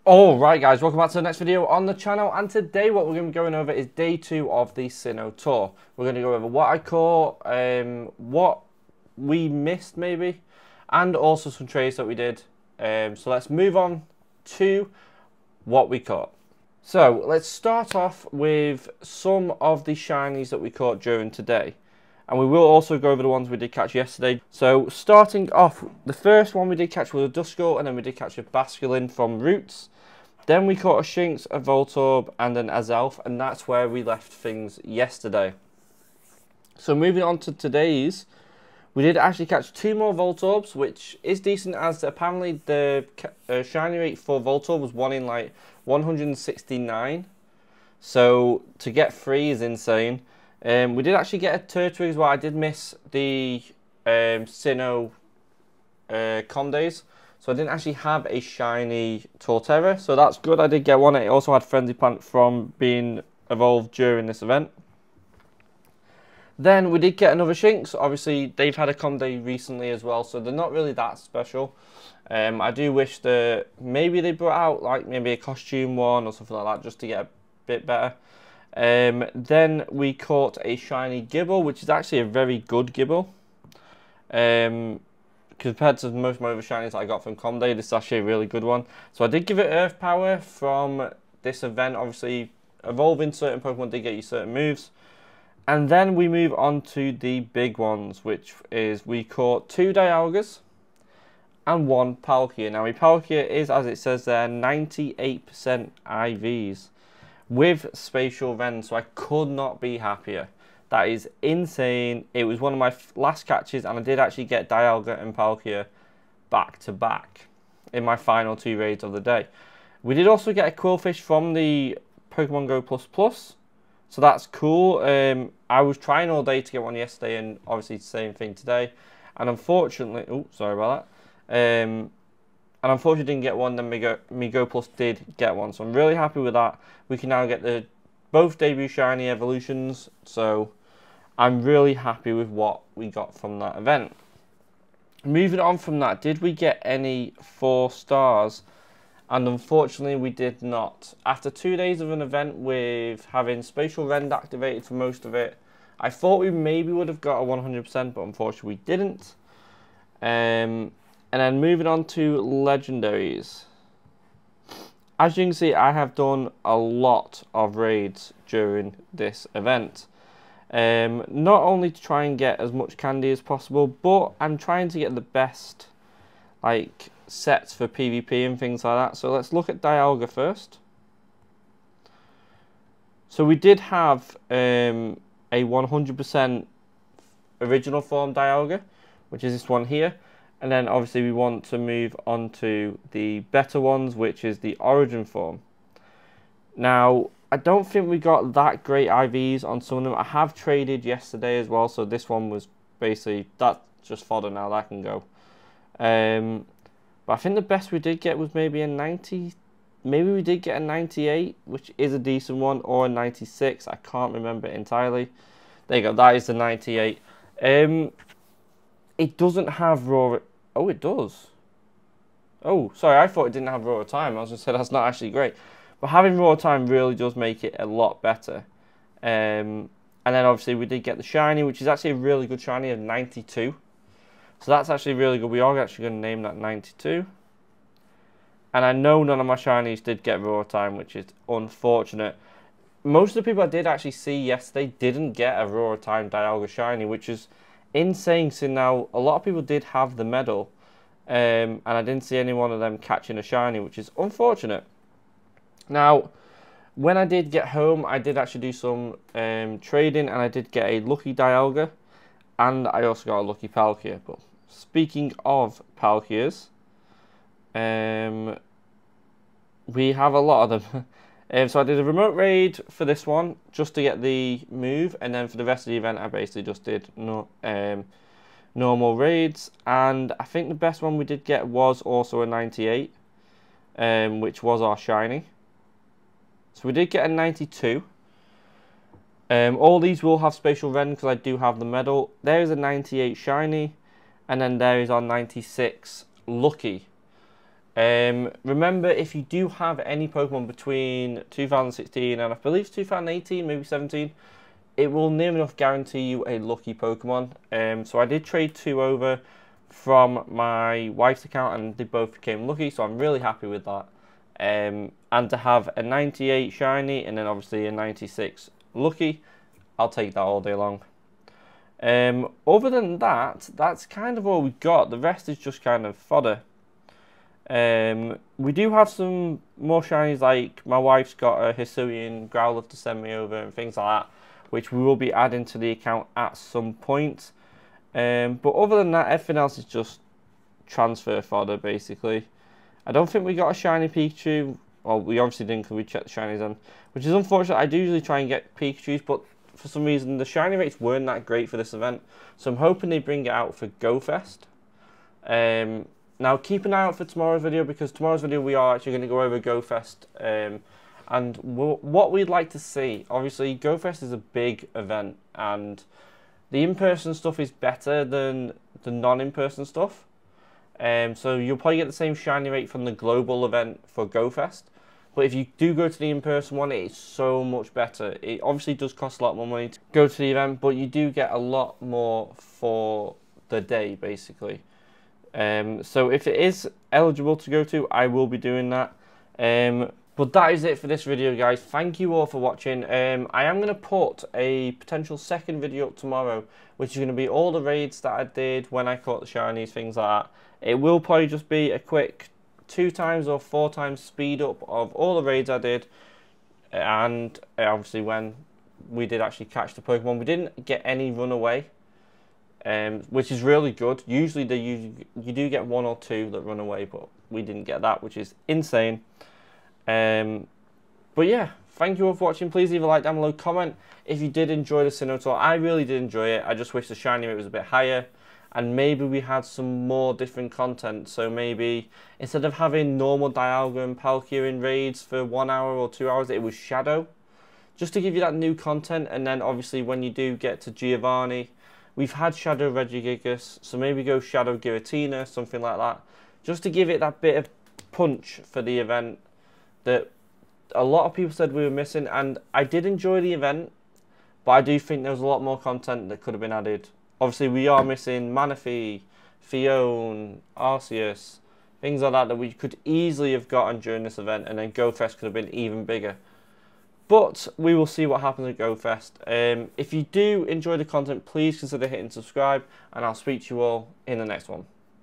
Alright guys, welcome back to the next video on the channel, and today what we're going to be going over is day 2 of the Sinnoh Tour. We're going to go over what I caught, what we missed maybe, and also some trades that we did. So let's move on to what we caught. So let's start off with some of the shinies that we caught during today. And we will also go over the ones we did catch yesterday. So starting off, the first one we did catch was a Duskull, and then we did catch a Basculin from Roots. Then we caught a Shinx, a Voltorb, and an Azelf, and that's where we left things yesterday. So moving on to today's, we did actually catch 2 more Voltorbs, which is decent, as apparently the shiny rate for Voltorb was 1 in like 169. So to get 3 is insane. We did actually get a Turtwig as well. I did miss the Sinnoh Condays, so I didn't actually have a shiny Torterra, so that's good. I did get one. It also had Frenzy Plant from being evolved during this event. Then we did get another Shinx. Obviously, they've had a Conday recently as well, so they're not really that special. I do wish that maybe they brought out like maybe a costume one or something like that, just to get a bit better. Then we caught a shiny Gibble, which is actually a very good Gibble. Compared to most of my other shinies that I got from Conday, this is actually a really good one. So I did give it Earth Power from this event. Obviously, evolving certain Pokemon did get you certain moves. And then we move on to the big ones, which is we caught 2 Dialgas and 1 Palkia. Now, a Palkia is, as it says there, 98% IVs. With Spatial Vend, so I could not be happier. That is insane. It was one of my last catches, and I did actually get Dialga and Palkia back to back in my final 2 raids of the day. We did also get a Quillfish from the Pokemon Go Plus, so that's cool. I was trying all day to get one yesterday, and obviously the same thing today. And unfortunately, oh, sorry about that. And unfortunately didn't get one, then Go Plus did get one. So I'm really happy with that. We can now get both debut shiny evolutions. So I'm really happy with what we got from that event. Moving on from that, did we get any 4 stars? And unfortunately we did not. After 2 days of an event with having Spatial Rend activated for most of it, I thought we maybe would have got a 100%, but unfortunately we didn't. And then moving on to legendaries. As you can see, I have done a lot of raids during this event. Not only to try and get as much candy as possible, but I'm trying to get the best like sets for PvP and things like that. So let's look at Dialga first. So we did have a 100% original form Dialga, which is this one here. And then obviously we want to move on to the better ones, which is the origin form. Now, I don't think we got that great IVs on some of them. I have traded yesterday as well, so this one was basically, that's just fodder now, that can go. But I think the best we did get was maybe a 90, maybe we did get a 98, which is a decent one, or a 96, I can't remember entirely. There you go, that is the 98. It doesn't have raw. Oh, it does. Oh, sorry, I thought it didn't have raw time. I was going to say that's not actually great. But having raw time really does make it a lot better. And then obviously we did get the shiny, which is actually a really good shiny of 92. So that's actually really good. We are actually going to name that 92. And I know none of my shinies did get raw time, which is unfortunate. Most of the people I did actually see yesterday didn't get a raw time Dialga shiny, which is insane. So now a lot of people did have the medal, and I didn't see any one of them catching a shiny, which is unfortunate. Now, when I did get home, I did actually do some trading, and I did get a lucky Dialga, and I also got a lucky Palkia. But speaking of Palkias, we have a lot of them. So I did a remote raid for this one, just to get the move, and then for the rest of the event I basically just did normal raids. And I think the best one we did get was also a 98, which was our shiny. So we did get a 92. All these will have Spatial Rend because I do have the medal. There is a 98 shiny, and then there is our 96 lucky. Remember, if you do have any Pokemon between 2016 and I believe 2018, maybe 17, it will near enough guarantee you a lucky Pokemon. So I did trade 2 over from my wife's account and they both became lucky, so I'm really happy with that. And to have a 98 shiny and then obviously a 96 lucky, I'll take that all day long. Other than that, that's kind of all we got. The rest is just kind of fodder. We do have some more shinies, like my wife's got a Hisuian Growlithe to send me over and things like that, which we will be adding to the account at some point. But other than that, everything else is just transfer fodder, basically. I don't think we got a shiny Pikachu. Well, we obviously didn't because we checked the shinies on, which is unfortunate. I do usually try and get Pikachus, but for some reason the shiny rates weren't that great for this event. So I'm hoping they bring it out for GoFest. Now keep an eye out for tomorrow's video, because tomorrow's video we are actually going to go over GoFest and what we'd like to see. Obviously GoFest is a big event and the in-person stuff is better than the non-in-person stuff. So you'll probably get the same shiny rate from the global event for GoFest. But if you do go to the in-person one, it's so much better. It obviously does cost a lot more money to go to the event, but you do get a lot more for the day, basically. So if it is eligible to go to, I will be doing that. But that is it for this video, guys. Thank you all for watching. I am going to put a potential second video up tomorrow, which is going to be all the raids that I did when I caught the shinies, things like that. It will probably just be a quick 2 times or 4 times speed up of all the raids I did, and obviously when we did actually catch the Pokemon. We didn't get any runaway, which is really good. Usually you do get 1 or 2 that run away, but we didn't get that, which is insane. But yeah, thank you all for watching. Please leave a like down below, comment if you did enjoy the Sinnoh Tour. I really did enjoy it. I just wish the shiny rate was a bit higher, and maybe we had some more different content. So maybe instead of having normal Dialga and Palkia in raids for 1 hour or 2 hours, it was Shadow, just to give you that new content. And then obviously when you do get to Giovanni, we've had Shadow Regigigas, so maybe go Shadow Giratina, something like that, just to give it that bit of punch for the event that a lot of people said we were missing. And I did enjoy the event, but I do think there was a lot more content that could have been added. Obviously we are missing Manaphy, Fione, Arceus, things like that we could easily have gotten during this event, and then GoFest could have been even bigger. But we will see what happens at GoFest. If you do enjoy the content, please consider hitting subscribe, and I'll speak to you all in the next one.